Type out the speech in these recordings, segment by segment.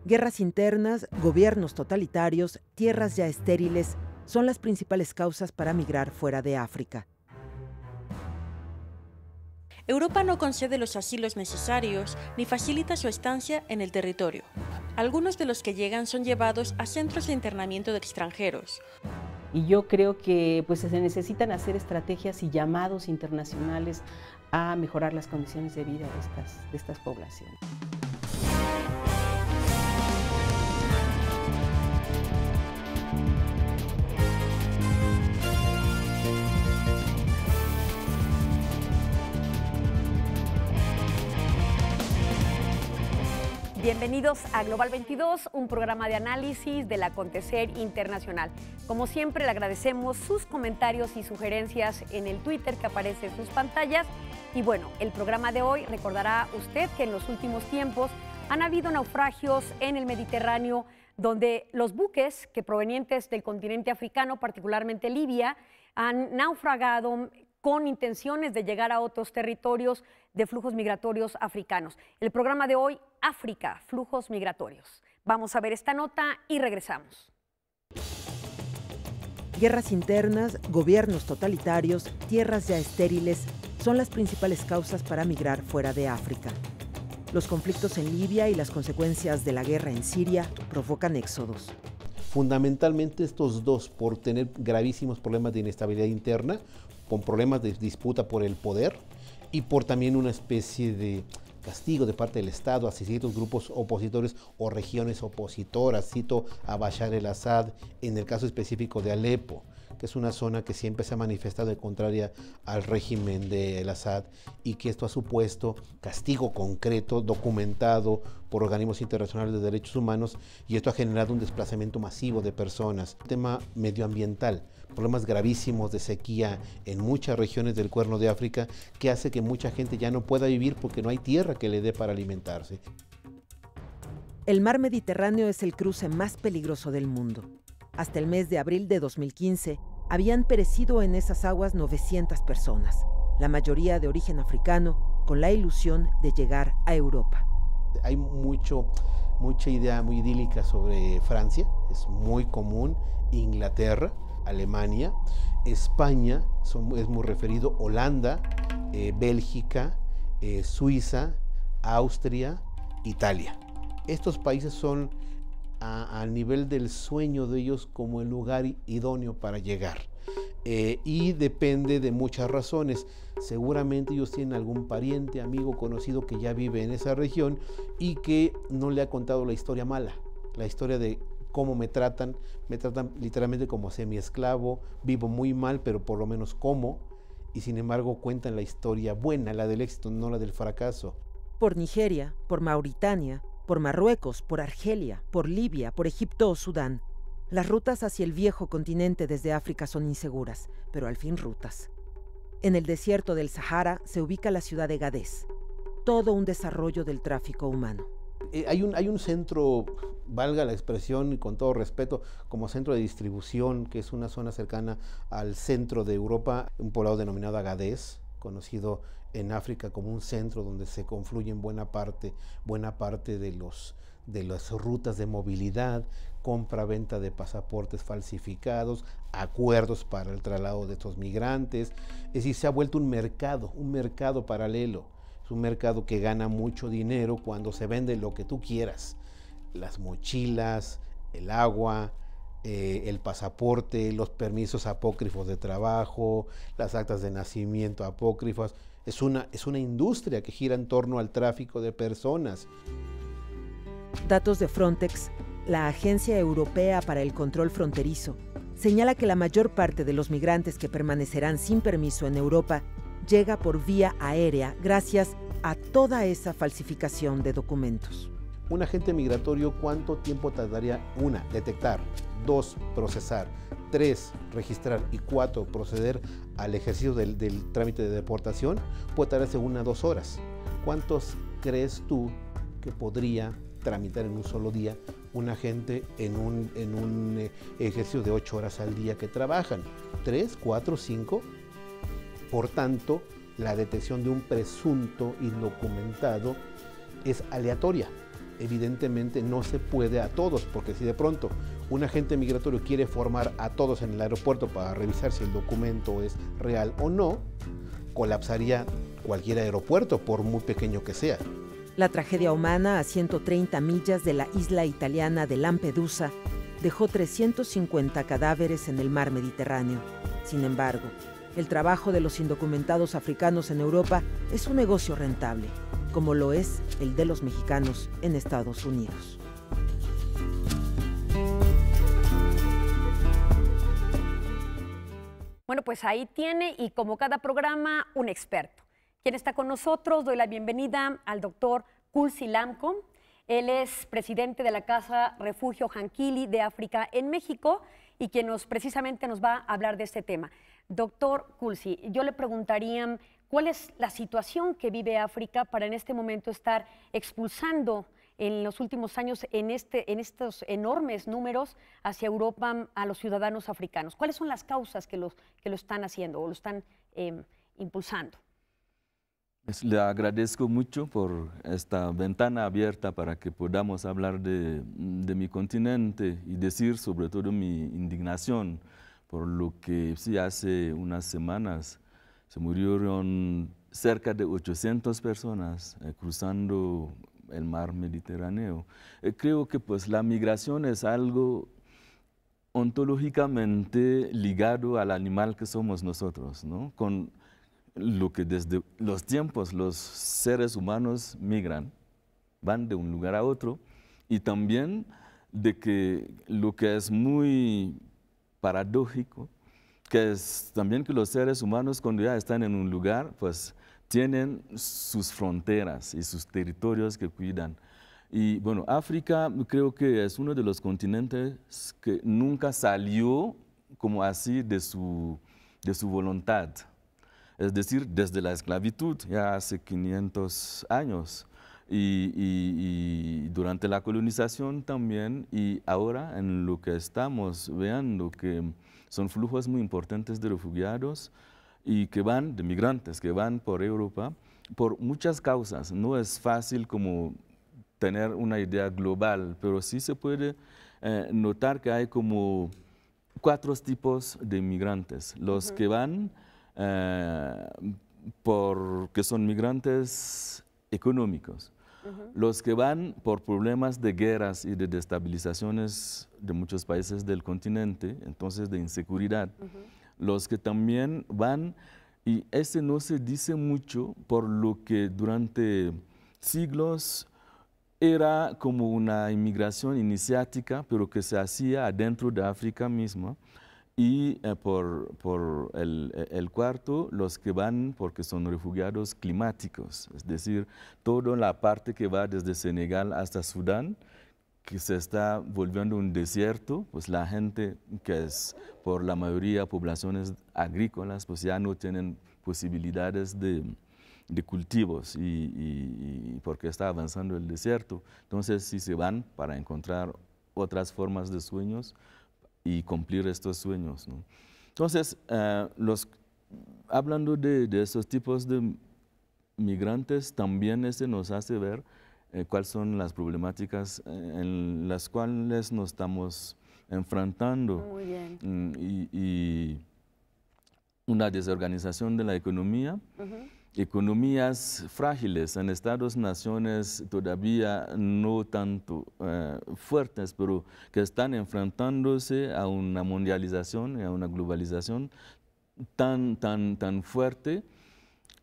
Guerras internas, gobiernos totalitarios, tierras ya estériles son las principales causas para migrar fuera de África. Europa no concede los asilos necesarios ni facilita su estancia en el territorio. Algunos de los que llegan son llevados a centros de internamiento de extranjeros. Y yo creo que se necesitan hacer estrategias y llamados internacionales a mejorar las condiciones de vida de estas poblaciones. Bienvenidos a Global 22, un programa de análisis del acontecer internacional. Como siempre, le agradecemos sus comentarios y sugerencias en el Twitter que aparece en sus pantallas. Y bueno, el programa de hoy recordará usted que en los últimos tiempos han habido naufragios en el Mediterráneo donde los buques que provenientes del continente africano, particularmente Libia, han naufragado con intenciones de llegar a otros territorios de flujos migratorios africanos. El programa de hoy, África, flujos migratorios. Vamos a ver esta nota y regresamos. Guerras internas, gobiernos totalitarios, tierras ya estériles son las principales causas para migrar fuera de África. Los conflictos en Libia y las consecuencias de la guerra en Siria provocan éxodos. Fundamentalmente estos dos, por tener gravísimos problemas de inestabilidad interna, con problemas de disputa por el poder y por también una especie de castigo de parte del Estado hacia ciertos grupos opositores o regiones opositoras. Cito a Bashar el-Assad en el caso específico de Alepo, que es una zona que siempre se ha manifestado de contraria al régimen de el-Assad y que esto ha supuesto castigo concreto, documentado por organismos internacionales de derechos humanos, y esto ha generado un desplazamiento masivo de personas. Tema medioambiental, problemas gravísimos de sequía en muchas regiones del Cuerno de África, que hace que mucha gente ya no pueda vivir porque no hay tierra que le dé para alimentarse. El mar Mediterráneo es el cruce más peligroso del mundo. Hasta el mes de abril de 2015, habían perecido en esas aguas 900 personas, la mayoría de origen africano, con la ilusión de llegar a Europa. Hay mucha idea muy idílica sobre Francia, es muy común, Inglaterra, Alemania, España, es muy referido, Holanda, Bélgica, Suiza, Austria, Italia. Estos países son al nivel del sueño de ellos como el lugar idóneo para llegar. Y depende de muchas razones. Seguramente ellos tienen algún pariente, amigo, conocido que ya vive en esa región y que no le ha contado la historia mala, la historia de cómo me tratan literalmente como semiesclavo, vivo muy mal, pero por lo menos como, y sin embargo cuentan la historia buena, la del éxito, no la del fracaso. Por Nigeria, por Mauritania, por Marruecos, por Argelia, por Libia, por Egipto o Sudán. Las rutas hacia el viejo continente desde África son inseguras, pero al fin rutas. En el desierto del Sahara se ubica la ciudad de Gadez, todo un desarrollo del tráfico humano. Hay un centro, valga la expresión y con todo respeto, como centro de distribución, que es una zona cercana al centro de Europa, un poblado denominado Agadez, conocido en África como un centro donde se confluyen buena parte de las rutas de movilidad, compra-venta de pasaportes falsificados, acuerdos para el traslado de estos migrantes. Es decir, se ha vuelto un mercado paralelo. Es un mercado que gana mucho dinero cuando se vende lo que tú quieras. Las mochilas, el agua, el pasaporte, los permisos apócrifos de trabajo, las actas de nacimiento apócrifas. Es una industria que gira en torno al tráfico de personas. Datos de Frontex, la Agencia Europea para el Control Fronterizo, señala que la mayor parte de los migrantes que permanecerán sin permiso en Europa llega por vía aérea gracias a toda esa falsificación de documentos. Un agente migratorio, ¿cuánto tiempo tardaría? 1, detectar; 2, procesar; 3, registrar; y 4, proceder al ejercicio del trámite de deportación? Puede tardarse 1 a 2 horas. ¿Cuántos crees tú que podría tramitar en un solo día un agente en un ejercicio de 8 horas al día que trabajan? 3, 4, 5. Por tanto, la detección de un presunto indocumentado es aleatoria. evidentemente no se puede a todos, porque si de pronto un agente migratorio quiere formar a todos en el aeropuerto para revisar si el documento es real o no, colapsaría cualquier aeropuerto, por muy pequeño que sea. La tragedia humana a 130 millas de la isla italiana de Lampedusa dejó 350 cadáveres en el mar Mediterráneo. Sin embargo, el trabajo de los indocumentados africanos en Europa es un negocio rentable, como lo es el de los mexicanos en Estados Unidos. Bueno, pues ahí tiene, y como cada programa, un experto. ¿Quién está con nosotros? Doy la bienvenida al doctor Kulsi Lamco. Él es presidente de la Casa Refugio Hankili de África en México y quien precisamente nos va a hablar de este tema. Doctor Kulsi, yo le preguntaría cuál es la situación que vive África para en este momento estar expulsando en los últimos años en estos enormes números hacia Europa a los ciudadanos africanos. ¿Cuáles son las causas que lo están haciendo o lo están impulsando? Le agradezco mucho por esta ventana abierta para que podamos hablar de mi continente y decir sobre todo mi indignación por lo que sí hace unas semanas se murieron cerca de 800 personas cruzando el mar Mediterráneo. Creo que pues la migración es algo ontológicamente ligado al animal que somos nosotros, ¿no? Con lo que desde los tiempos los seres humanos migran, van de un lugar a otro, y también de que lo que es muy paradójico, que es también que los seres humanos cuando ya están en un lugar, pues tienen sus fronteras y sus territorios que cuidan. Y bueno, África creo que es uno de los continentes que nunca salió como así de su voluntad. Es decir, desde la esclavitud, ya hace 500 años, y durante la colonización también, y ahora en lo que estamos viendo que son flujos muy importantes de refugiados, y que van, de migrantes, que van por Europa, por muchas causas. No es fácil como tener una idea global, pero sí se puede notar que hay como 4 tipos de migrantes. Los que van porque son migrantes económicos, los que van por problemas de guerras y de destabilizaciones de muchos países del continente, entonces de inseguridad, los que también van, y ese no se dice mucho, por lo que durante siglos era como una inmigración iniciática, pero que se hacía adentro de África misma, y por el cuarto, los que van porque son refugiados climáticos, es decir, toda la parte que va desde Senegal hasta Sudán, que se está volviendo un desierto, pues la gente que es por la mayoría poblaciones agrícolas, pues ya no tienen posibilidades de cultivos y porque está avanzando el desierto. Entonces sí se van para encontrar otras formas de sueños y cumplir estos sueños, ¿no? Entonces, hablando de esos tipos de migrantes, también nos hace ver cuáles son las problemáticas en las cuales nos estamos enfrentando. Muy bien. Y una desorganización de la economía, economías frágiles en estados, naciones todavía no tanto fuertes, pero que están enfrentándose a una mundialización y a una globalización tan fuerte.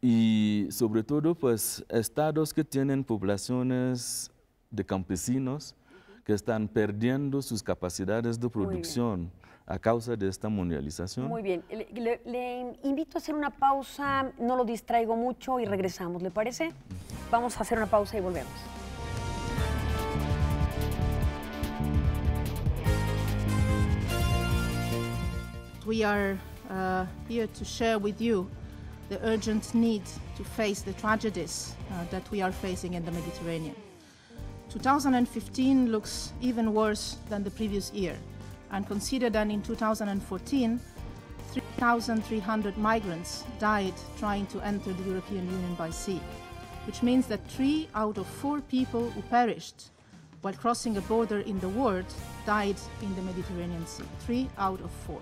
Y sobre todo, pues, estados que tienen poblaciones de campesinos que están perdiendo sus capacidades de producción a causa de esta mundialización. Muy bien. Le invito a hacer una pausa, no lo distraigo mucho y regresamos, ¿le parece? Vamos a hacer una pausa y volvemos. We are here to share with you the urgent need to face the tragedies that we are facing in the Mediterranean. 2015 looks even worse than the previous year, and consider that in 2014, 3,300 migrants died trying to enter the European Union by sea, which means that 3 out of 4 people who perished while crossing a border in the world died in the Mediterranean Sea, 3 out of 4.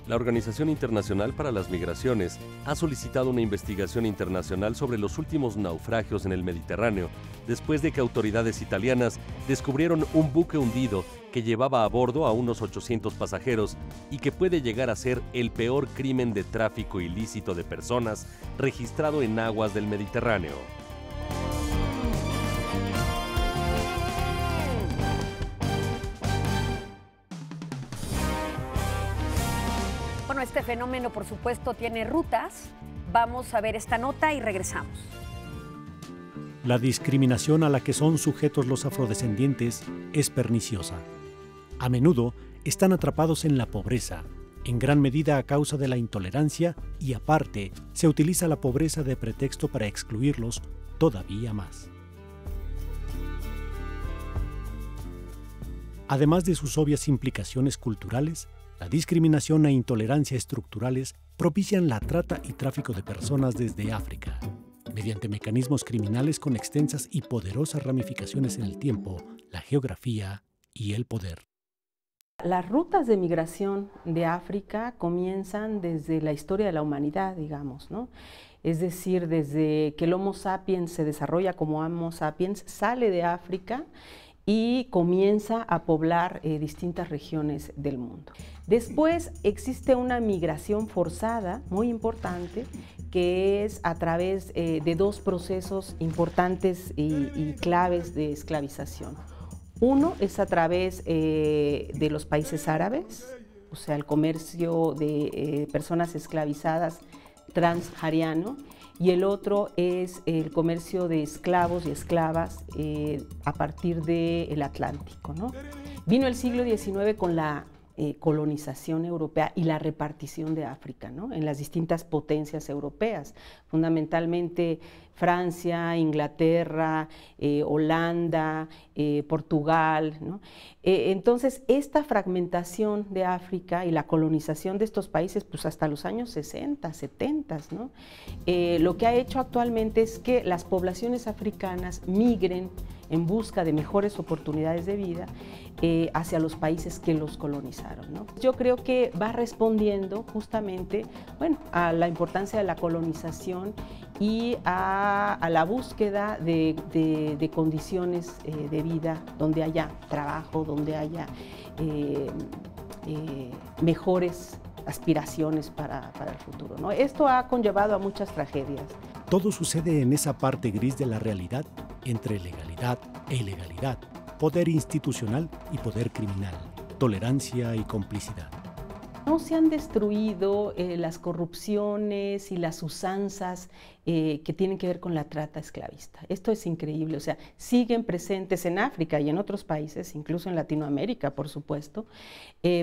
La Organización Internacional para las Migraciones ha solicitado una investigación internacional sobre los últimos naufragios en el Mediterráneo, después de que autoridades italianas descubrieron un buque hundido que llevaba a bordo a unos 800 pasajeros y que puede llegar a ser el peor crimen de tráfico ilícito de personas registrado en aguas del Mediterráneo. Bueno, este fenómeno, por supuesto, tiene rutas. Vamos a ver esta nota y regresamos. La discriminación a la que son sujetos los afrodescendientes es perniciosa. A menudo están atrapados en la pobreza, en gran medida a causa de la intolerancia, y aparte se utiliza la pobreza de pretexto para excluirlos todavía más. Además de sus obvias implicaciones culturales, la discriminación e intolerancia estructurales propician la trata y tráfico de personas desde África, mediante mecanismos criminales con extensas y poderosas ramificaciones en el tiempo, la geografía y el poder. Las rutas de migración de África comienzan desde la historia de la humanidad, digamos, ¿no? Es decir, desde que el Homo sapiens se desarrolla como Homo sapiens, sale de África y comienza a poblar distintas regiones del mundo. Después existe una migración forzada muy importante, que es a través de dos procesos importantes y claves de esclavización. Uno es a través de los países árabes, o sea, el comercio de personas esclavizadas transsahariano, y el otro es el comercio de esclavos y esclavas a partir del Atlántico, ¿no? Vino el siglo XIX con la colonización europea y la repartición de África, ¿no? En las distintas potencias europeas, fundamentalmente Francia, Inglaterra, Holanda, Portugal, ¿no? Entonces, esta fragmentación de África y la colonización de estos países, pues hasta los años 60, 70, ¿no? Lo que ha hecho actualmente es que las poblaciones africanas migren en busca de mejores oportunidades de vida hacia los países que los colonizaron, ¿no? Yo creo que va respondiendo justamente, bueno, a la importancia de la colonización y a la búsqueda de condiciones de vida donde haya trabajo, donde haya mejores aspiraciones para el futuro, ¿no? Esto ha conllevado a muchas tragedias. Todo sucede en esa parte gris de la realidad entre legalidad e ilegalidad, poder institucional y poder criminal, tolerancia y complicidad. No se han destruido las corrupciones y las usanzas que tienen que ver con la trata esclavista. Esto es increíble, o sea, siguen presentes en África y en otros países, incluso en Latinoamérica, por supuesto,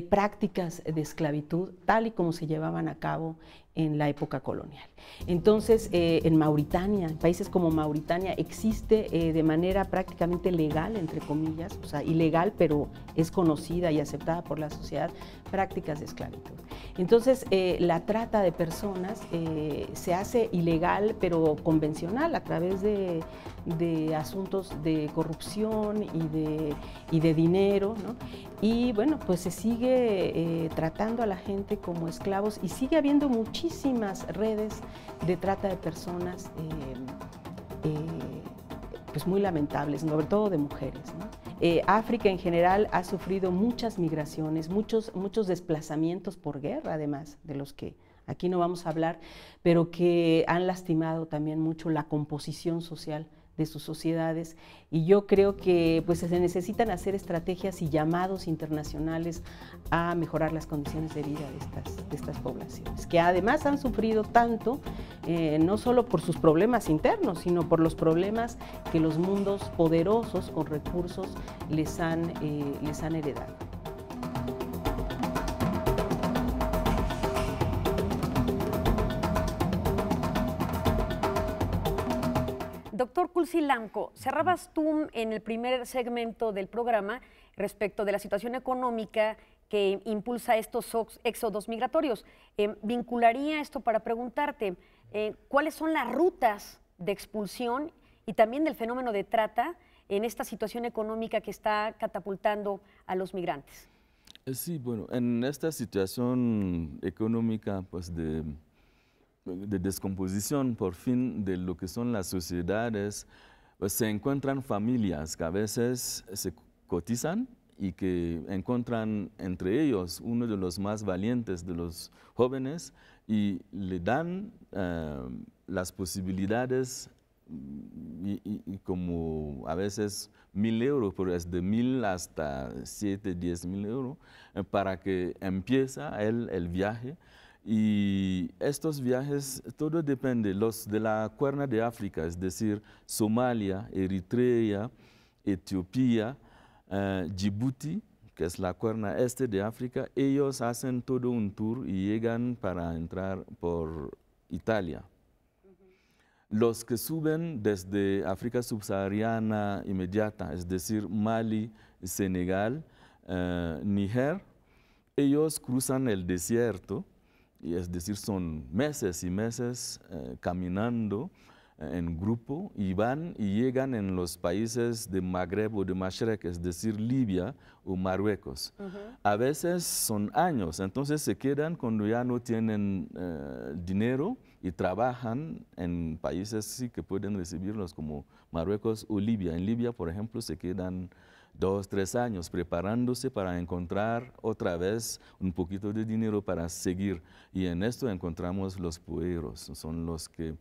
prácticas de esclavitud tal y como se llevaban a cabo en la época colonial. Entonces, en Mauritania, en países como Mauritania, existe de manera prácticamente legal, entre comillas, o sea, ilegal, pero es conocida y aceptada por la sociedad, prácticas de esclavitud. Entonces, la trata de personas se hace ilegal, pero convencional, a través de asuntos de corrupción y de dinero, ¿no? Y bueno, pues se sigue tratando a la gente como esclavos y sigue habiendo muchísimas redes de trata de personas pues muy lamentables, sobre todo de mujeres, ¿no? África en general ha sufrido muchas migraciones, muchos desplazamientos por guerra, además de los que aquí no vamos a hablar, pero que han lastimado también mucho la composición social de sus sociedades, y yo creo que pues se necesitan hacer estrategias y llamados internacionales a mejorar las condiciones de vida de estas poblaciones, que además han sufrido tanto, no solo por sus problemas internos, sino por los problemas que los mundos poderosos con recursos les han heredado. Doctor Culsilanco, cerrabas tú en el primer segmento del programa respecto de la situación económica que impulsa estos éxodos migratorios. Vincularía esto para preguntarte, ¿cuáles son las rutas de expulsión y también del fenómeno de trata en esta situación económica que está catapultando a los migrantes? Sí, bueno, en esta situación económica, pues de descomposición, por fin, de lo que son las sociedades, pues se encuentran familias que a veces se cotizan y que encuentran entre ellos uno de los más valientes de los jóvenes y le dan las posibilidades y como a veces 1.000 euros, pero es de 1.000 hasta 7, 10.000 euros, para que empiece el viaje. Y estos viajes, todo depende, los de la Cuerna de África, es decir, Somalia, Eritrea, Etiopía, Djibouti, que es la Cuerna Este de África, ellos hacen todo un tour y llegan para entrar por Italia. Los que suben desde África subsahariana inmediata, es decir, Mali, Senegal, Níger, ellos cruzan el desierto, y es decir, son meses y meses caminando en grupo y van y llegan en los países de Magreb o de Mashrek, es decir, Libia o Marruecos. A veces son años, entonces se quedan cuando ya no tienen dinero y trabajan en países sí, que pueden recibirlos como Marruecos o Libia. En Libia, por ejemplo, se quedan 2, 3 años preparándose para encontrar otra vez un poquito de dinero para seguir. Y en esto encontramos los pueros, son los que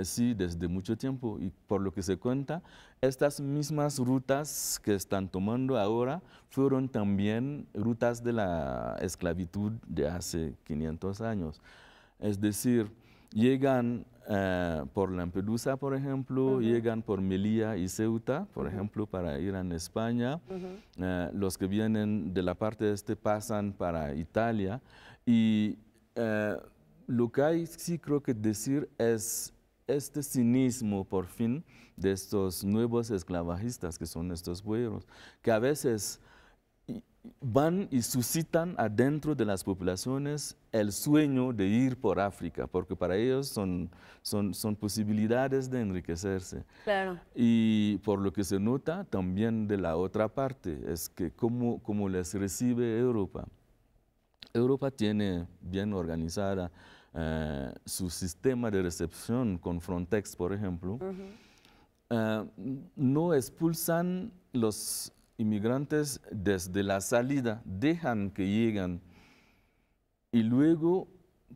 sí, desde mucho tiempo, y por lo que se cuenta, estas mismas rutas que están tomando ahora fueron también rutas de la esclavitud de hace 500 años. Es decir, llegan por Lampedusa, por ejemplo, llegan por Melilla y Ceuta, por ejemplo, para ir a España. Los que vienen de la parte este pasan para Italia. Y lo que hay, sí creo que decir es este cinismo, por fin, de estos nuevos esclavagistas que son estos pueblos, que a veces van y suscitan adentro de las poblaciones el sueño de ir por África, porque para ellos son posibilidades de enriquecerse. Claro. Y por lo que se nota también de la otra parte, es que cómo les recibe Europa. Europa tiene bien organizada su sistema de recepción con Frontex, por ejemplo. No expulsan los inmigrantes desde la salida, dejan que llegan y luego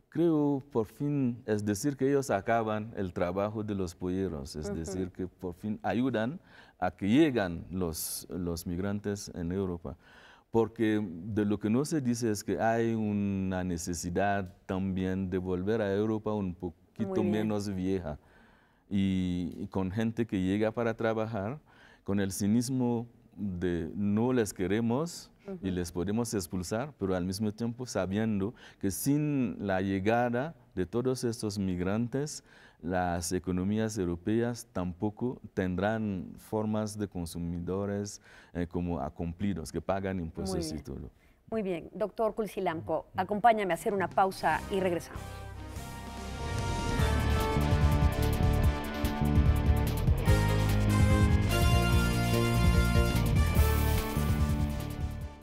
creo por fin, es decir, que ellos acaban el trabajo de los polleros, es decir, que por fin ayudan a que lleguen los migrantes en Europa. Porque de lo que no se dice es que hay una necesidad también de volver a Europa un poquito menos vieja y con gente que llega para trabajar, con el cinismo de no les queremos y les podemos expulsar, pero al mismo tiempo sabiendo que sin la llegada de todos estos migrantes, las economías europeas tampoco tendrán formas de consumidores como acumplidos, que pagan impuestos y todo. Muy bien, doctor Kulsilamco, acompáñame a hacer una pausa y regresamos.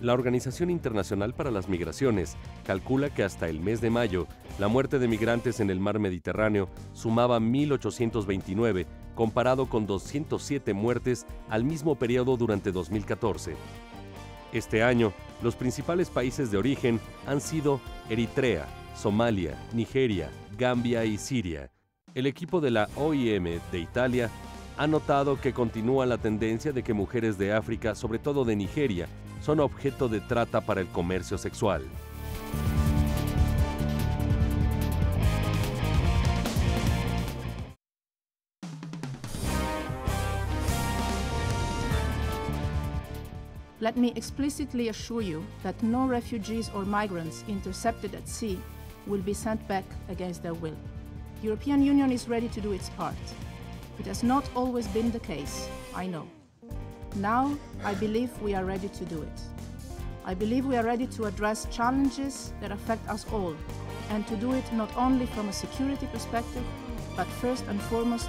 La Organización Internacional para las Migraciones calcula que hasta el mes de mayo, la muerte de migrantes en el mar Mediterráneo sumaba 1.829, comparado con 207 muertes al mismo periodo durante 2014. Este año, los principales países de origen han sido Eritrea, Somalia, Nigeria, Gambia y Siria. El equipo de la OIM de Italia ha notado que continúa la tendencia de que mujeres de África, sobre todo de Nigeria, son objeto de trata para el comercio sexual. Let me explicitly assure you that no refugees or migrants intercepted at sea will be sent back against their will. The European Union is ready to do its part. It has not always been the case, I know. Now, I believe we are ready to do it. I believe we are ready to address challenges that affect us all, and to do it not only from a security perspective, but first and foremost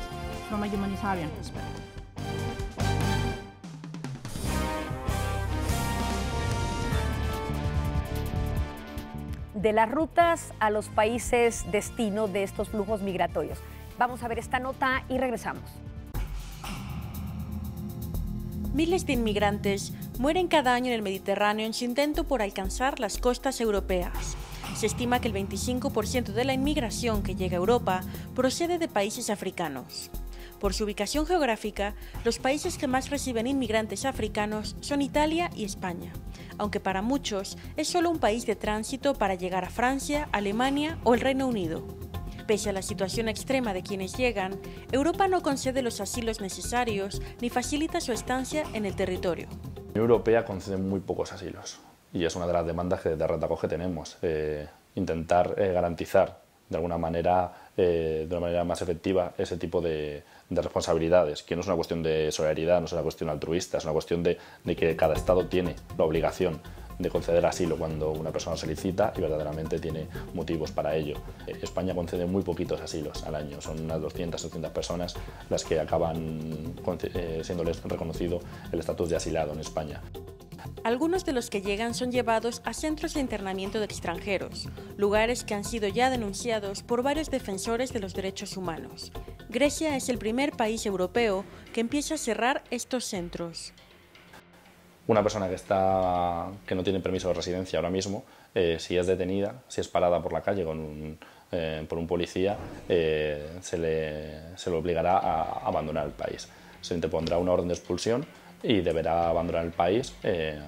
from a humanitarian perspective. De las rutas a los países destino de estos flujos migratorios. Vamos a ver esta nota y regresamos. Miles de inmigrantes mueren cada año en el Mediterráneo en su intento por alcanzar las costas europeas. Se estima que el 25% de la inmigración que llega a Europa procede de países africanos. Por su ubicación geográfica, los países que más reciben inmigrantes africanos son Italia y España, aunque para muchos es solo un país de tránsito para llegar a Francia, Alemania o el Reino Unido. Pese a la situación extrema de quienes llegan, Europa no concede los asilos necesarios ni facilita su estancia en el territorio. La Unión Europea concede muy pocos asilos y es una de las demandas que de retacoge tenemos. Intentar garantizar de alguna manera, más efectiva ese tipo de responsabilidades, que no es una cuestión de solidaridad, no es una cuestión altruista, es una cuestión de que cada Estado tiene la obligación de conceder asilo cuando una persona solicita y verdaderamente tiene motivos para ello. España concede muy poquitos asilos al año, son unas 200-300 personas las que acaban siéndoles reconocido el estatus de asilado en España. Algunos de los que llegan son llevados a centros de internamiento de extranjeros, lugares que han sido ya denunciados por varios defensores de los derechos humanos. Grecia es el primer país europeo que empieza a cerrar estos centros. Una persona que no tiene permiso de residencia ahora mismo, si es detenida, si es parada por la calle por un policía, se le obligará a abandonar el país. Se le interpondrá una orden de expulsión y deberá abandonar el país,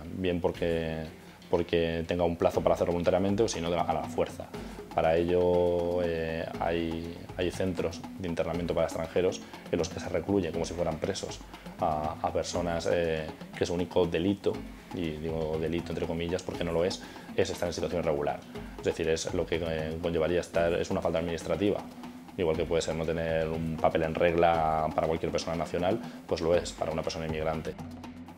bien porque tenga un plazo para hacerlo voluntariamente o si no a la fuerza. Para ello hay centros de internamiento para extranjeros en los que se recluye como si fueran presos a personas que su único delito, y digo delito entre comillas porque no lo es estar en situación irregular. Es decir, es lo que conllevaría es una falta administrativa. Igual que puede ser no tener un papel en regla para cualquier persona nacional, pues lo es para una persona inmigrante.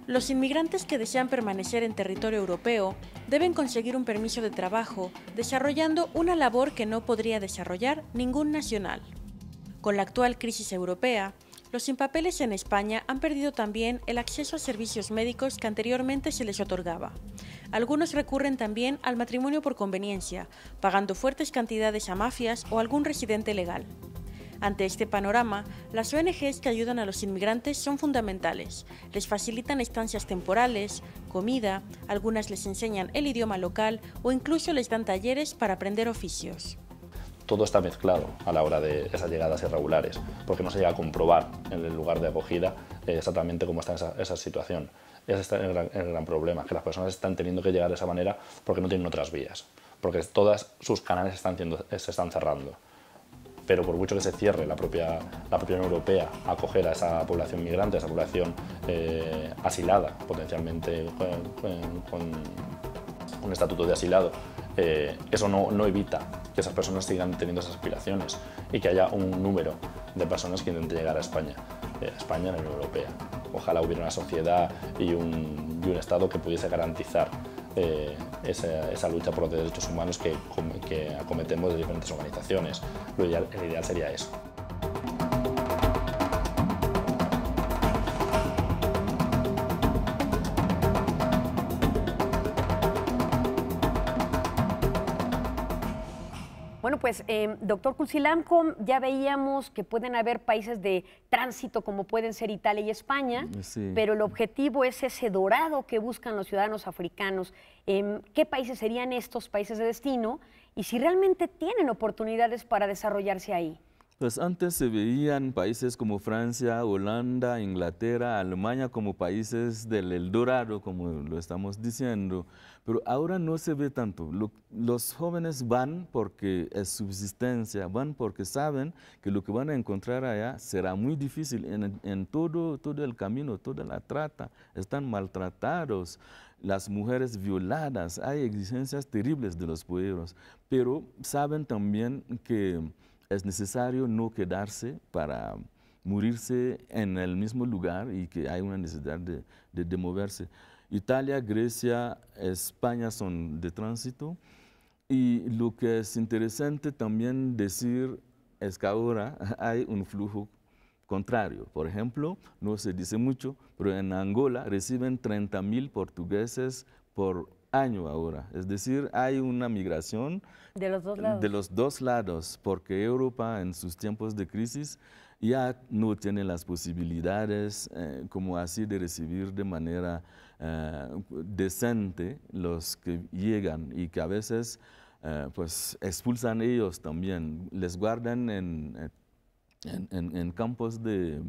Los inmigrantes que desean permanecer en territorio europeo deben conseguir un permiso de trabajo, desarrollando una labor que no podría desarrollar ningún nacional. Con la actual crisis europea, los sin papeles en España han perdido también el acceso a servicios médicos que anteriormente se les otorgaba. Algunos recurren también al matrimonio por conveniencia, pagando fuertes cantidades a mafias o algún residente legal. Ante este panorama, las ONGs que ayudan a los inmigrantes son fundamentales. Les facilitan estancias temporales, comida, algunas les enseñan el idioma local o incluso les dan talleres para aprender oficios. Todo está mezclado a la hora de esas llegadas irregulares, porque no se llega a comprobar en el lugar de acogida exactamente cómo está esa situación. Ese es el gran problema, que las personas están teniendo que llegar de esa manera porque no tienen otras vías, porque todos sus canales se están cerrando. Pero por mucho que se cierre la propia Unión Europea a acoger a esa población migrante, a esa población asilada, potencialmente con estatuto de asilado, eso no evita que esas personas sigan teniendo esas aspiraciones y que haya un número de personas que intenten llegar a España, en la Unión Europea. Ojalá hubiera una sociedad y un Estado que pudiese garantizar esa lucha por los derechos humanos que acometemos de diferentes organizaciones. El ideal sería eso. Bueno, pues, doctor Culsilamco, ya veíamos que pueden haber países de tránsito como pueden ser Italia y España, sí, pero el objetivo es ese dorado que buscan los ciudadanos africanos. ¿Qué países serían estos países de destino y si realmente tienen oportunidades para desarrollarse ahí? Pues antes se veían países como Francia, Holanda, Inglaterra, Alemania como países del Eldorado, como lo estamos diciendo, pero ahora no se ve tanto. Los jóvenes van porque es subsistencia, van porque saben que lo que van a encontrar allá será muy difícil en todo el camino, toda la trata, están maltratados. Las mujeres violadas, hay exigencias terribles de los pueblos, pero saben también que es necesario no quedarse para morirse en el mismo lugar y que hay una necesidad de moverse. Italia, Grecia, España son de tránsito. Y lo que es interesante también decir es que ahora hay un flujo contrario. Por ejemplo, no se dice mucho, pero en Angola reciben 30.000 portugueses por año ahora. Es decir, hay una migración de los dos lados. De los dos lados, porque Europa en sus tiempos de crisis ya no tiene las posibilidades como así de recibir de manera decente los que llegan y que a veces pues expulsan ellos también, les guardan en campos de,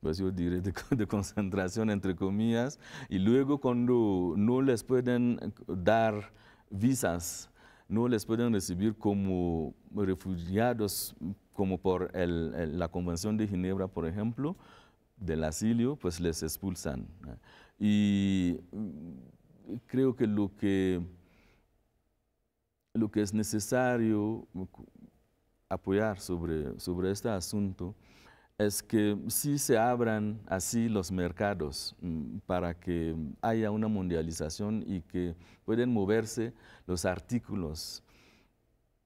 pues yo diré, de concentración, entre comillas, y luego cuando no les pueden dar visas, no les pueden recibir como refugiados, como por la Convención de Ginebra, por ejemplo, del asilo, pues les expulsan. Y creo que lo que es necesario apoyar sobre este asunto es que sí se abran así los mercados para que haya una mundialización y que puedan moverse los artículos.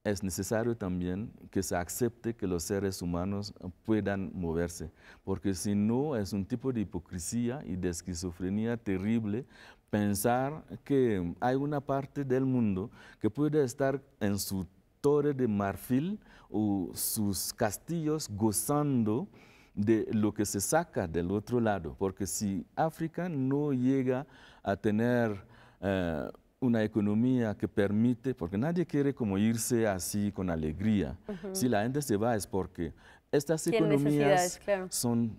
Es necesario también que se acepte que los seres humanos puedan moverse, porque si no es un tipo de hipocresía y de esquizofrenia terrible pensar que hay una parte del mundo que puede estar en su torre de marfil o sus castillos gozando de lo que se saca del otro lado, porque si África no llega a tener una economía que permite, porque nadie quiere como irse así con alegría. Si la gente se va es porque estas economías claro, son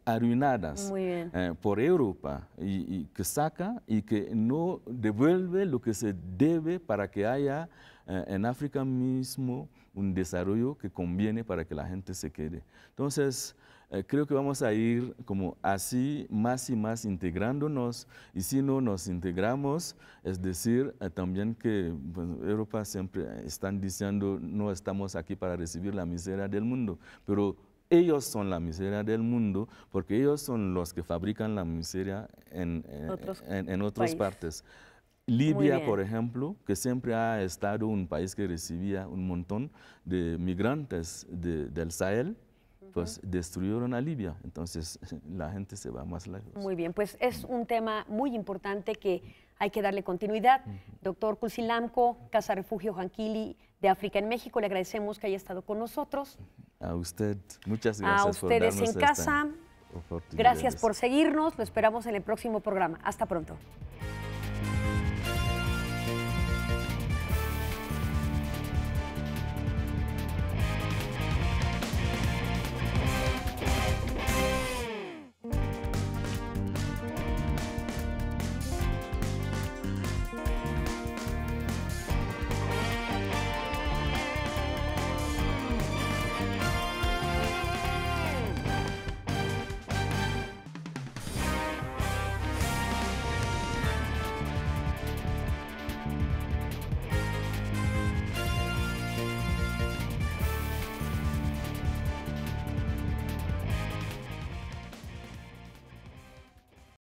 arruinadas por Europa y que saca y que no devuelve lo que se debe para que haya en África mismo un desarrollo que conviene para que la gente se quede. Entonces, creo que vamos a ir como así más y más integrándonos, y si no nos integramos, es decir, también que bueno, Europa siempre están diciendo no estamos aquí para recibir la miseria del mundo, pero ellos son la miseria del mundo porque ellos son los que fabrican la miseria en otras partes. Libia, por ejemplo, que siempre ha estado un país que recibía un montón de migrantes del Sahel, pues destruyeron a Libia, entonces la gente se va más lejos. Muy bien, pues es un tema muy importante que hay que darle continuidad. Doctor Culsilamco, Casa Refugio Janquili de África en México, le agradecemos que haya estado con nosotros. A usted, muchas gracias. A ustedes por darnos en casa, gracias por seguirnos, lo esperamos en el próximo programa. Hasta pronto.